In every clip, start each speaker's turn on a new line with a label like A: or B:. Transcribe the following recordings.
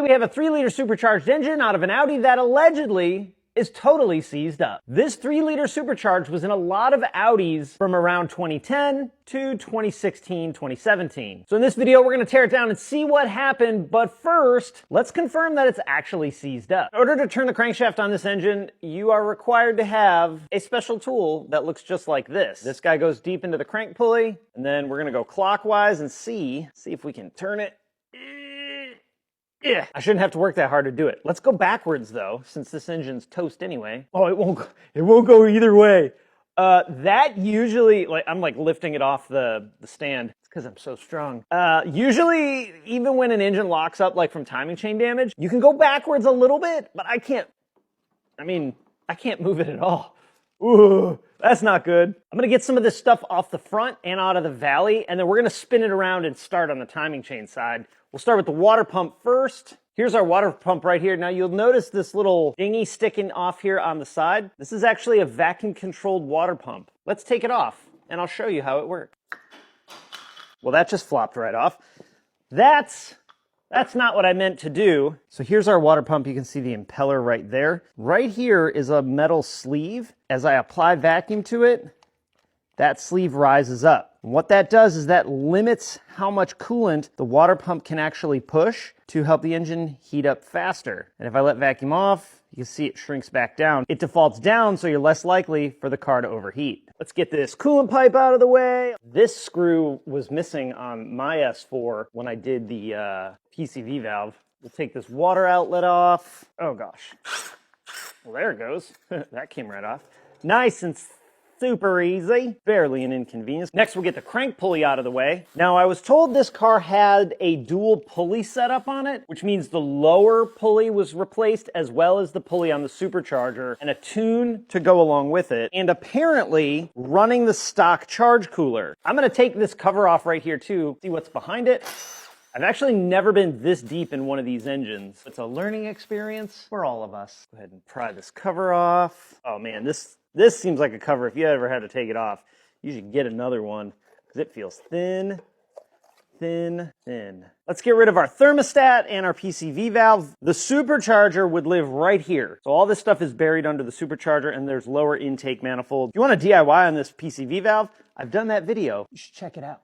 A: we have a 3-liter supercharged engine out of an Audi that allegedly is totally seized up. This 3-liter supercharged was in a lot of Audis from around 2010 to 2016, 2017. So in this video, we're gonna tear it down and see what happened, but first, let's confirm that it's actually seized up. In order to turn the crankshaft on this engine, you are required to have a special tool that looks just like this. This guy goes deep into the crank pulley, and then we're gonna go clockwise and see if we can turn it. Yeah, I shouldn't have to work that hard to do it. Let's go backwards though, since this engine's toast anyway. Oh, it won't go either way. That usually, I'm lifting it off the stand. It's because I'm so strong. Usually, even when an engine locks up from timing chain damage, you can go backwards a little bit, but I can't move it at all. Ooh, that's not good. I'm gonna get some of this stuff off the front and out of the valley, and then we're gonna spin it around and start on the timing chain side. We'll start with the water pump first. Here's our water pump right here. Now you'll notice this little dinghy sticking off here on the side. This is actually a vacuum controlled water pump. Let's take it off and I'll show you how it works. Well, that just flopped right off. That's not what I meant to do. So here's our water pump. You can see the impeller right there. Right here is a metal sleeve. As I apply vacuum to it, that sleeve rises up. And what that does is that limits how much coolant the water pump can actually push to help the engine heat up faster. And if I let vacuum off, you can see it shrinks back down. It defaults down, so you're less likely for the car to overheat. Let's get this coolant pipe out of the way. This screw was missing on my S4 when I did the PCV valve. We'll take this water outlet off. Oh gosh. Well, there it goes. That came right off. Nice and super easy, barely an inconvenience. Next, we'll get the crank pulley out of the way. Now, I was told this car had a dual pulley setup on it, which means the lower pulley was replaced as well as the pulley on the supercharger and a tune to go along with it. And apparently running the stock charge cooler. I'm gonna take this cover off right here too, see what's behind it. I've actually never been this deep in one of these engines. It's a learning experience for all of us. Go ahead and pry this cover off. Oh man, this seems like a cover. If you ever had to take it off, you should get another one because it feels thin, thin, thin. Let's get rid of our thermostat and our PCV valve. The supercharger would live right here. So all this stuff is buried under the supercharger and there's lower intake manifold. If you want to DIY on this PCV valve, I've done that video. You should check it out.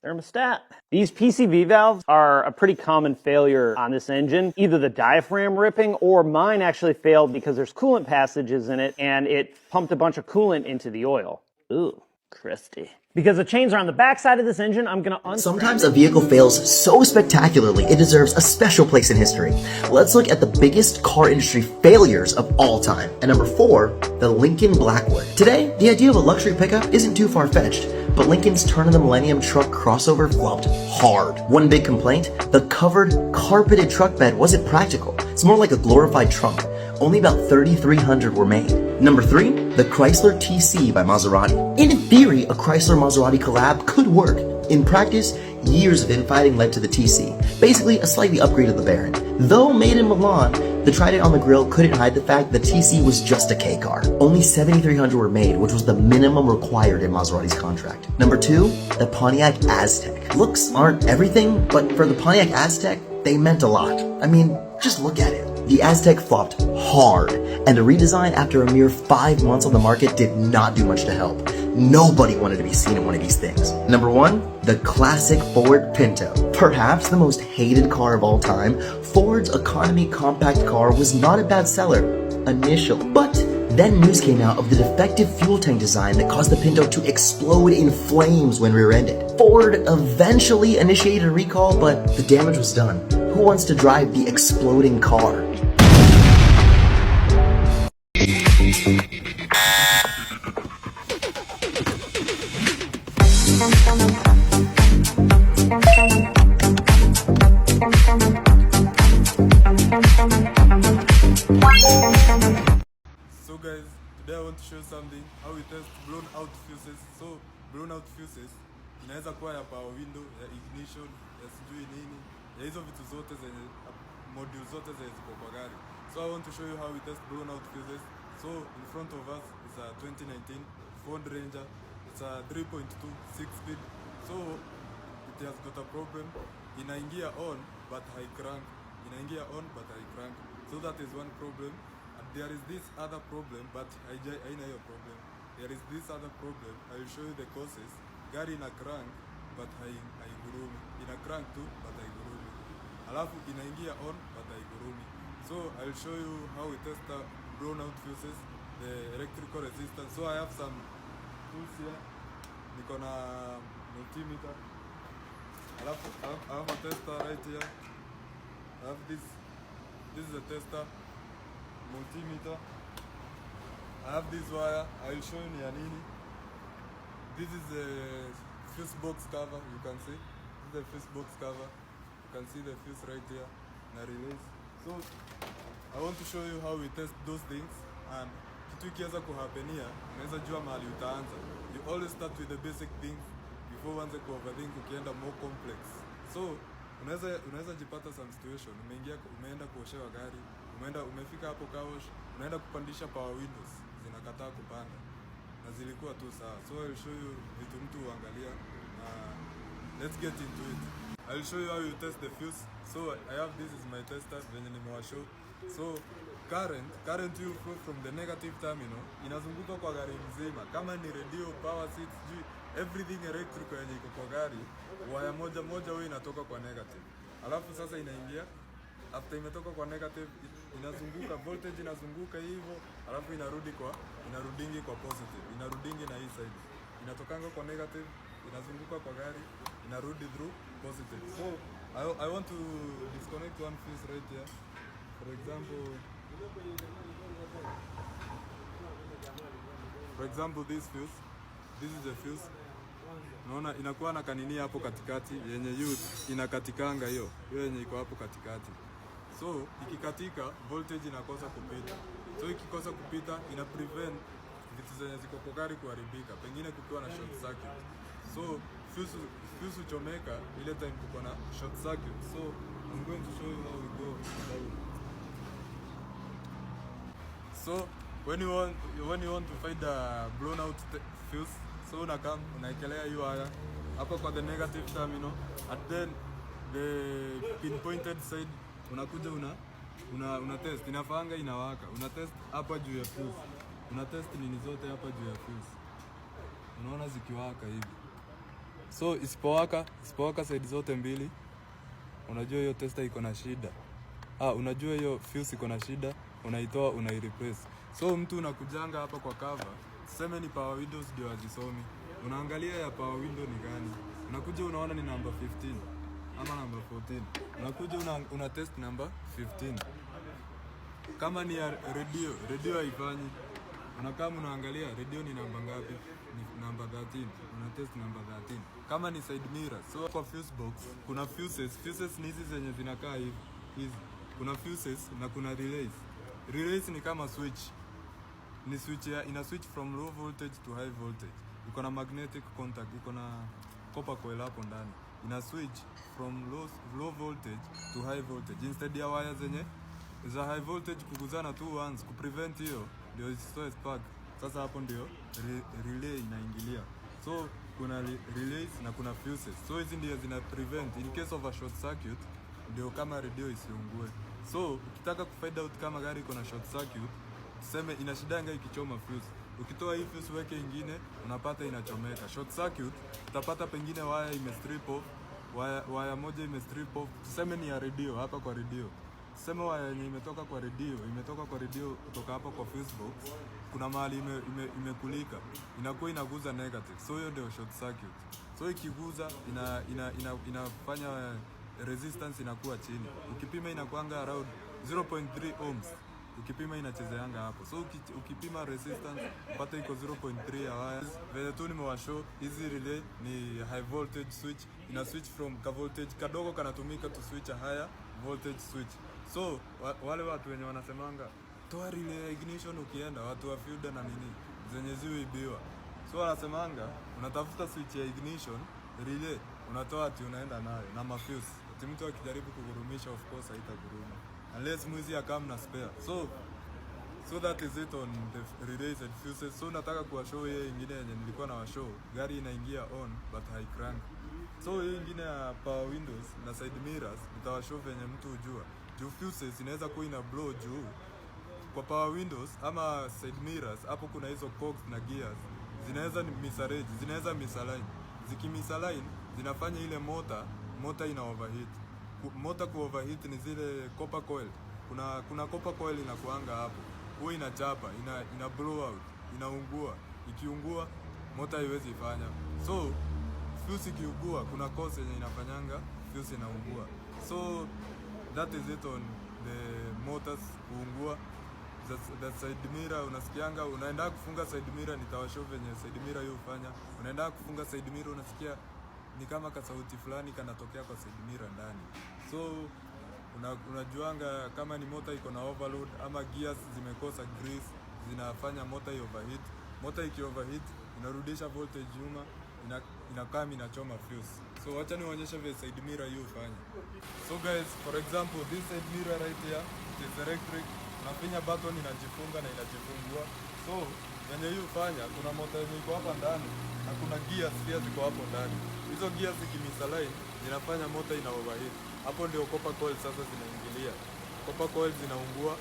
A: Thermostat. These PCV valves are a pretty common failure on this engine. Either the diaphragm ripping or mine actually failed because there's coolant passages in it and it pumped a bunch of coolant into the oil. Ooh, crusty. Because the chains are on the backside of this engine, I'm gonna unstrap.
B: Sometimes a vehicle fails so spectacularly, it deserves a special place in history. Let's look at the biggest car industry failures of all time. And number 4, the Lincoln Blackwood. Today, the idea of a luxury pickup isn't too far-fetched, but Lincoln's turn of the millennium truck crossover flopped hard. One big complaint, the covered, carpeted truck bed wasn't practical. It's more like a glorified trunk. Only about 3,300 were made. Number 3, the Chrysler TC by Maserati. In theory, a Chrysler-Maserati collab could work. In practice, years of infighting led to the TC, basically a slightly upgrade of the Baron. Though made in Milan, the Trident on the grille couldn't hide the fact the TC was just a K car. Only 7,300 were made, which was the minimum required in Maserati's contract. Number 2, the Pontiac Aztek. Looks aren't everything, but for the Pontiac Aztek, they meant a lot. I mean, just look at it. The Aztek flopped hard, and a redesign after a mere 5 months on the market did not do much to help. Nobody wanted to be seen in one of these things. Number 1, the classic Ford Pinto. Perhaps the most hated car of all time, Ford's economy compact car was not a bad seller initially, but then news came out of the defective fuel tank design that caused the Pinto to explode in flames when rear-ended. Ford eventually initiated a recall, but the damage was done. Who wants to drive the exploding car?
C: So guys, today I want to show something how we test blown out fuses. So blown out fuses inaweza kuwa ya power window, ya ignition, ya sijui nini, ya hizo vitu zote zenye module zote zenye ziko kwa gari. So I want to show you how we test blown out fuses. So in front of us is a 2019 Ford Ranger. It's a 3.2 6-speed. So it has got a problem. Inaingia on but high crank, inaingia on but high crank. So that is one problem. And there is this other problem, but haina hiyo problem. There is this other problem. I will show you the causes. Gari ina crank but haigurumi, ina crank too but haigurumi, alafu inaingia on but haigurumi. So I will show you how we test the blown out fuses, the electrical resistance. So I have some tools here. Niko na multimeter, alafu I have a tester right here. I have this is a tester, multimeter. I have this wire. I will show you ni ya nini. This is a fuse box cover, you can see. This is the fuse box cover. You can see the fuse right here, na relays. So I want to show you how we test those things, and kitu ikiweza kuhapenia, unaweza jua mahali utaanza. You always start with the basic things before uanze overthink ukienda more complex. So unaweza jipata some situation, umeenda kuoshewa gari, umefika hapo car wash, unaenda kupandisha power windows, zinakataa kupanda na zilikuwa tu sawa. So I'll show you vitu mtu uangalia. Let's get into it. I'll show you how you test the fuse. So I have this is my tester venye nimewashow. So current you flow from the negative terminal inazunguka kwa gari mzima, kama ni radio, power seats, everything electrical yenye iko kwa gari, waya moja wewe inatoka kwa negative. Alafu sasa inaingia, after imetoka kwa negative inazunguka, voltage inazunguka hivyo, alafu inarudingi kwa positive, inarudingi na hii side, inatokanga kwa negative, inazunguka kwa gari, inarudi through positive. So I want to disconnect one fuse right here. For example this fuse, this is a fuse. Unaona inakuwa na kanini hapo katikati yenye inakatikanga hiyo yenye iko hapo katikati. So ikikatika voltage inakosa kupita. So ikikosa kupita ina prevent vitu zenye ziko kwa gari kuharibika, pengine kukiwa na short circuit. So fuse uchomeka ile time kuko na short circuit. So I'm going to show you how we go about it. So when you want to find a blown out fuse, so unaekelea hiyo wire hapo kwa the negative terminal, and then the pinpointed side unakuja una test, inafanga inawaka, una test hapa juu ya fuse, una test nini zote hapa juu ya fuse, unaona zikiwaka hivi. So isipowaka side zote mbili, unajua hiyo tester iko na shida. Unajua hiyo fuse iko na shida, unaitoa unaireplace. So mtu unakujanga hapa kwa cover, tuseme ni power windows ndio hazisomi, unaangalia ya power window ni gani, unakuja unaona ni number 15 ama number 14, unakuja una test number 15. Kama ni ya radio haifanyi, unakaa unaangalia radio ni namba ngapi, ni number 13, una test number 13. Kama ni side mirror, so kwa fuse box kuna fuses ni hizi zenye zinakaa hizi, kuna fuses na kuna relays. Relays ni kama switch, ni switch ina switch from low voltage to high voltage, iko na magnetic contact, iko na copper coil hapo ndani, ina switch from low voltage to high voltage, instead ya wire zenye za high voltage kuguzana tu once kuprevent hiyo ndio isitoe spark. Sasa hapo ndio relay inaingilia. So kuna relays na kuna fuses, so hizi ndio zina prevent in case of a short circuit, ndio kama radio isiungue. So ukitaka kufind out kama gari iko na short circuit, tuseme ina shidanga ikichoma fuse, ukitoa hii fuse weke ingine, unapata inachomeka. Short circuit utapata pengine wire imestrip off, wire moja imestrip off, tuseme ni ya radio, hapa kwa radio. Tuseme wire yenye imetoka kwa radio kutoka hapa kwa fuse box, kuna mahali imekulika, inakuwa inaguza negative. So hiyo ndio short circuit. So ikiguza inafanya resistance inakuwa chini. Ukipima inakuanga around 0.3 ohms. Ukipima inachezeanga hapo. So ukipima resistance upata iko 0.3 ya wires. Vile tu nimewashow, hizi relay ni high voltage switch. Ina switch from ka voltage kadogo kanatumika to switch a higher voltage switch. So wale watu wenye wanasemanga toa relay ignition ukienda, watu wa field na nini zenye ziuibiwa. So wanasemanga unatafuta switch ya ignition, relay unatoa ati unaenda nayo na mafuse. Ati mtu akijaribu kugurumisha, of course haitaguruma unless mwizi akam na spare. So that is it on the relays and fuses. So nataka kuwashow yeye ingine yenye nilikuwa na washow, gari inaingia on but high crank. So hii ingine ya power windows na side mirrors nitawashow venye mtu hujua. Juu fuses inaweza kuwa ina blow juu. Kwa power windows ama side mirrors hapo kuna hizo cogs na gears. Zinaweza ni misarage, zinaweza misalign. Zikimisalign zinafanya ile motor ina overheat. Motor ku overheat ni zile copper coil. Kuna copper coil inakuanga hapo. Huwa inachapa, ina blow out, inaungua. Ikiungua motor haiwezi ifanya. So fuse ikiugua kuna cause yenye inafanyanga fuse inaungua. So that is it on the motors kuungua. The side mirror unasikianga, unaenda kufunga side mirror, nitawashow venye side mirror hiyo hufanya. Unaenda kufunga side mirror unasikia ni kama kasauti fulani kanatokea kwa side mirror ndani. So unajuanga kama ni motor iko na overload ama gears zimekosa grease, zinafanya motor overheat. Motor iki overheat inarudisha voltage nyuma, inakaa inachoma fuse. So wacha niwaonyeshe vile side mirror hiyo hufanya. So guys, for example, this side mirror right here, it is electric. Unafinya button inajifunga na inajifungua. So venye hiyo hufanya, kuna motor yenye iko hapa ndani na kuna gears pia ziko hapo ndani. Hizo gears zikimisalign zinafanya motor ina overheat. Hapo ndio copper coil sasa zinaingilia. Copper coil zinaungua,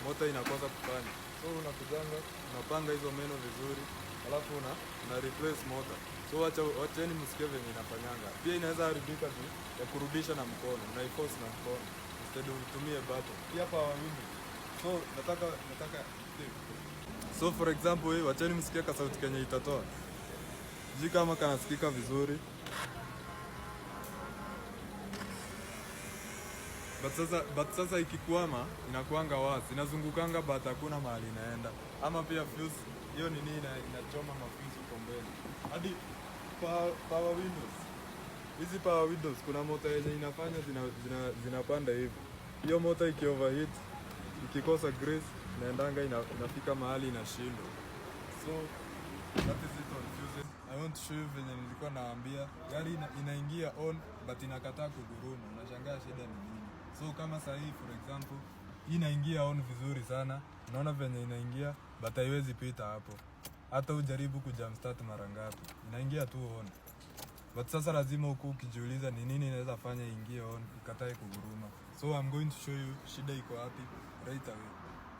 C: motor inakosa kufanya. So unakujanga, unapanga hizo meno vizuri, alafu una replace motor. So wacheni msikie venye inafanyanga. Pia inaweza haribika tu ya kurudisha na mkono, unaiforce na mkono instead utumie button. Pia power window. So nataka so for example hii wacheni msikie ka sauti kenye itatoa. Sijui kama kanasikika vizuri. But sasa ikikwama inakuanga wazi, inazungukanga but hakuna mahali inaenda. Ama pia fuse hiyo ni nini inachoma mafuse huko mbele. Hadi power windows. Hizi power windows kuna motor yenye inafanya zinapanda hivi. Hiyo motor iki overheat, ikikosa grease, inaendanga inafika mahali inashindwa. So that is it on fuses. I want to show you venye nilikuwa naambia gari inaingia on but inakataa kuguruma. Unashangaa shida ni nini? So kama sahi for example, hii inaingia on vizuri sana. Unaona venye inaingia but haiwezi pita hapo. Hata ujaribu kujump-start mara ngapi, inaingia tu on. But sasa lazima huku ukijiuliza ni nini inaweza fanya ingie on ikatae kuguruma. So I'm going to show you shida iko wapi right away.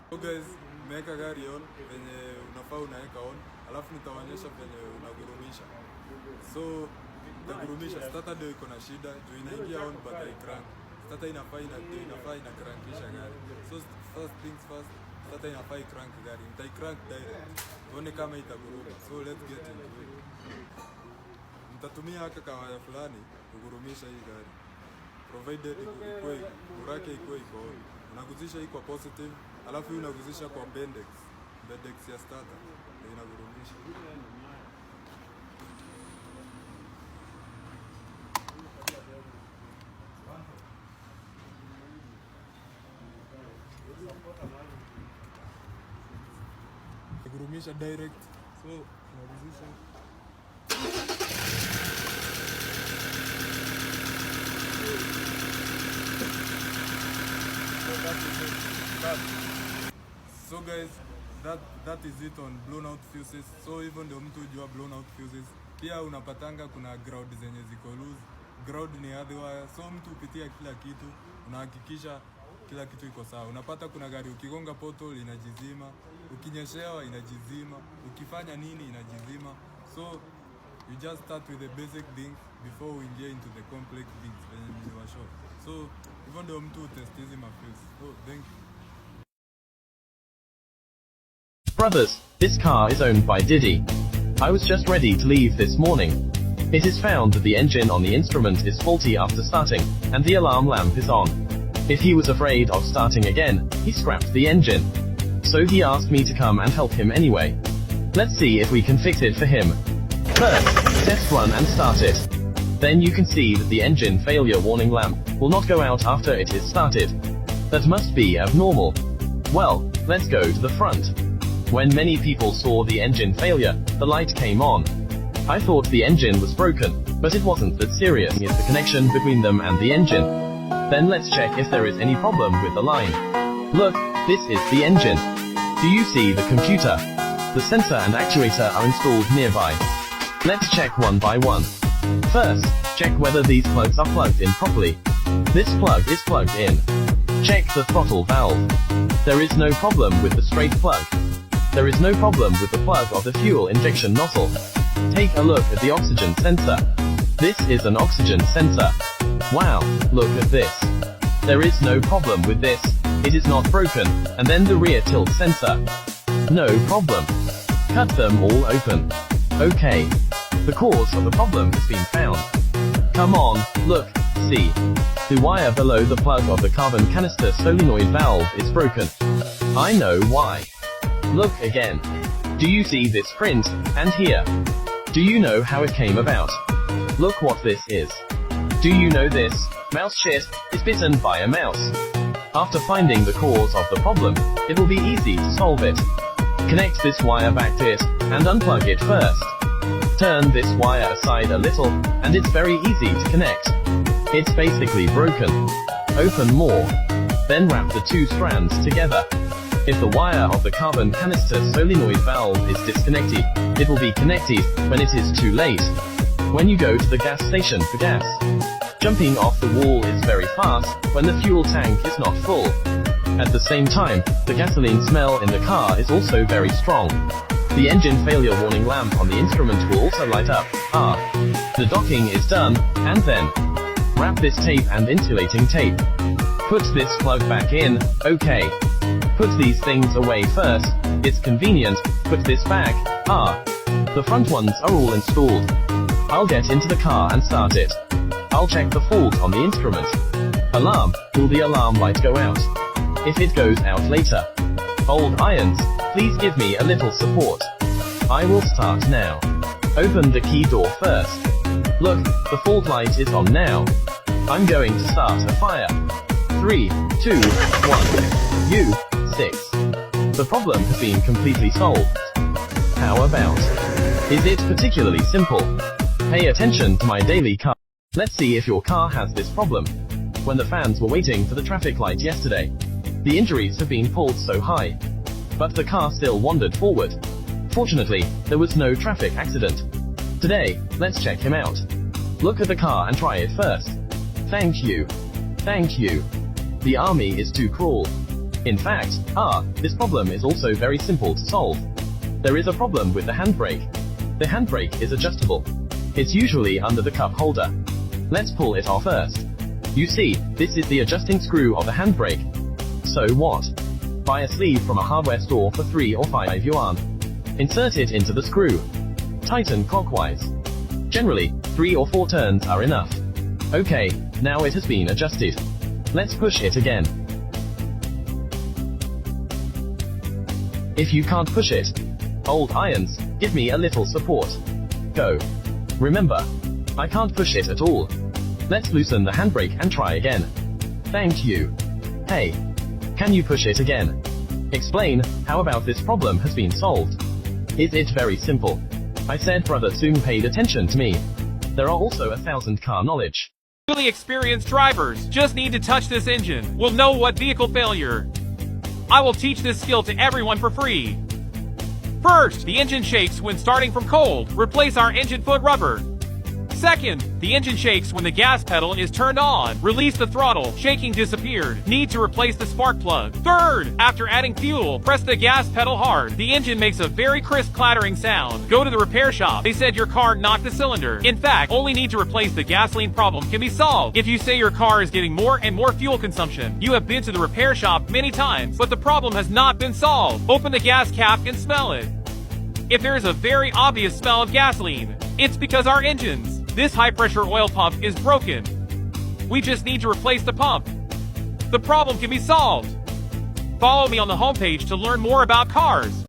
C: So guys, nimeweka gari on venye unafaa unaweka on, alafu nitawaonyesha venye unagurumisha. So nitagurumisha, starter ndio iko na shida, juu inaingia on but haicrank. Starter inafaa inacrankisha gari. So first things first, starter inafaa icrank gari. Nitaicrank direct, tuone kama itaguruma. So let's get into it. Nitatumia haka kawaya fulani kugurumisha hii gari. Provided burake iko on. Unaguzisha hii kwa positive, alafu hii unaguzisha kwa bendex ya starter, ndio inagurumisha. Gurumisha direct, so unaguzisha. So guys, that is it on blown out fuses. So hivyo ndio mtu hujua blown out fuses. Pia unapatanga kuna ground zenye ziko loose. Ground ni earth wire. So mtu upitia kila kitu, unahakikisha kila kitu iko sawa. Unapata kuna gari ukigonga pothole inajizima, ukinyeshewa inajizima, ukifanya nini inajizima. So you just start with the basic things before we get into the complex things venye niliwashow. So hivyo ndio mtu test hizi mafuse. So thank you.
D: Brothers, this car is owned by Diddy. I was just ready to leave this morning. It is found that the engine on the instrument is faulty after starting, and the alarm lamp is on. If he was afraid of starting again, he scrapped the engine. So he asked me to come and help him anyway. Let's see if we can fix it for him. First, test run and start it. Then you can see that the engine failure warning lamp will not go out after it is started. That must be abnormal. Well, let's go to the front. When many people saw the engine failure, the light came on. I thought the engine was broken, but it wasn't that serious. It's the connection between them and the engine. Then let's check if there is any problem with the line. Look, this is the engine. Do you see the computer? The sensor and actuator are installed nearby. Let's check one by one. First, check whether these plugs are plugged in properly. This plug is plugged in. Check the throttle valve. There is no problem with the straight plug. There is no problem with the plug of the fuel injection nozzle. Take a look at the oxygen sensor. This is an oxygen sensor. Wow, look at this. There is no problem with this. It is not broken. And then the rear tilt sensor. No problem. Cut them all open. Okay. The cause of the problem has been found. Come on, look, see. The wire below the plug of the carbon canister solenoid valve is broken. I know why. Look again. Do you see this print, and here? Do you know how it came about? Look what this is. Do you know this? Mouse shit is bitten by a mouse. After finding the cause of the problem, it will be easy to solve it. Connect this wire back to it, and unplug it first. Turn this wire aside a little, and it's very easy to connect. It's basically broken. Open more. Then wrap the two strands together. If the wire of the carbon canister solenoid valve is disconnected, it will be connected when it is too late. When you go to the gas station for gas, jumping off the wall is very fast when the fuel tank is not full. At the same time, the gasoline smell in the car is also very strong. The engine failure warning lamp on the instrument will also light up. The docking is done, and then wrap this tape and insulating tape. Put this plug back in, okay. Put these things away first, it's convenient, put this back, the front ones are all installed. I'll get into the car and start it. I'll check the fault on the instrument. Alarm, will the alarm light go out? If it goes out later. Old irons, please give me a little support. I will start now. Open the key door first. Look, the fault light is on now. I'm going to start a fire. 3, 2, 1. 6. The problem has been completely solved. How about? Is it particularly simple? Pay attention to my daily car. Let's see if your car has this problem. When the fans were waiting for the traffic light yesterday, the injuries have been pulled so high. But the car still wandered forward. Fortunately, there was no traffic accident. Today, let's check him out. Look at the car and try it first. Thank you. Thank you. The army is too cruel. In fact, this problem is also very simple to solve. There is a problem with the handbrake. The handbrake is adjustable. It's usually under the cup holder. Let's pull it off first. You see, this is the adjusting screw of the handbrake. So what? Buy a sleeve from a hardware store for 3 or 5 yuan. Insert it into the screw. Tighten clockwise. Generally, 3 or 4 turns are enough. Okay, now it has been adjusted. Let's push it again. If you can't push it, old irons, give me a little support. Go. Remember, I can't push it at all. Let's loosen the handbrake and try again. Thank you. Hey, can you push it again? Explain, how about this problem has been solved? Is it very simple? I said brother soon paid attention to me. There are also 1,000 car knowledge.
E: Really experienced drivers just need to touch this engine. Will know what vehicle failure. I will teach this skill to everyone for free. First, the engine shakes when starting from cold. Replace our engine foot rubber. Second, the engine shakes when the gas pedal is turned on. Release the throttle. Shaking disappeared. Need to replace the spark plug. Third, after adding fuel, press the gas pedal hard. The engine makes a very crisp clattering sound. Go to the repair shop. They said your car knocked the cylinder. In fact, only need to replace the gasoline problem can be solved. If you say your car is getting more and more fuel consumption, you have been to the repair shop many times, but the problem has not been solved. Open the gas cap and smell it. If there is a very obvious smell of gasoline, it's because our engines, this high-pressure oil pump, is broken. We just need to replace the pump. The problem can be solved. Follow me on the homepage to learn more about cars.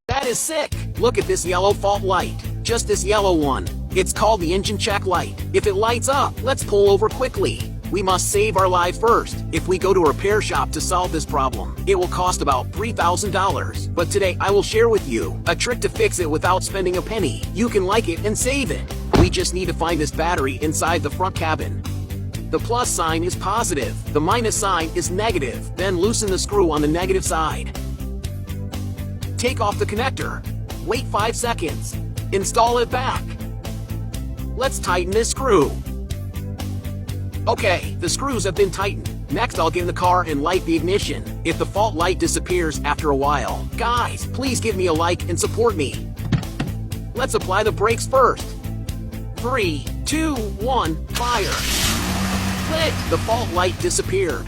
F: That is sick! Look at this yellow fault light. Just this yellow one. It's called the engine check light. If it lights up, let's pull over quickly. We must save our life first. If we go to a repair shop to solve this problem, it will cost about $3,000. But today I will share with you a trick to fix it without spending a penny. You can like it and save it. We just need to find this battery inside the front cabin. The plus sign is positive, the minus sign is negative. Then loosen the screw on the negative side. Take off the connector. Wait 5 seconds. Install it back. Let's tighten this screw. Okay, the screws have been tightened. Next, I'll get in the car and light the ignition. If the fault light disappears after a while, guys, please give me a like and support me. Let's apply the brakes first. 3, 2, 1, fire. Click! The fault light disappeared.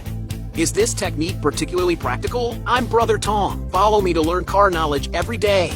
F: Is this technique particularly practical? I'm Brother Tom. Follow me to learn car knowledge every day.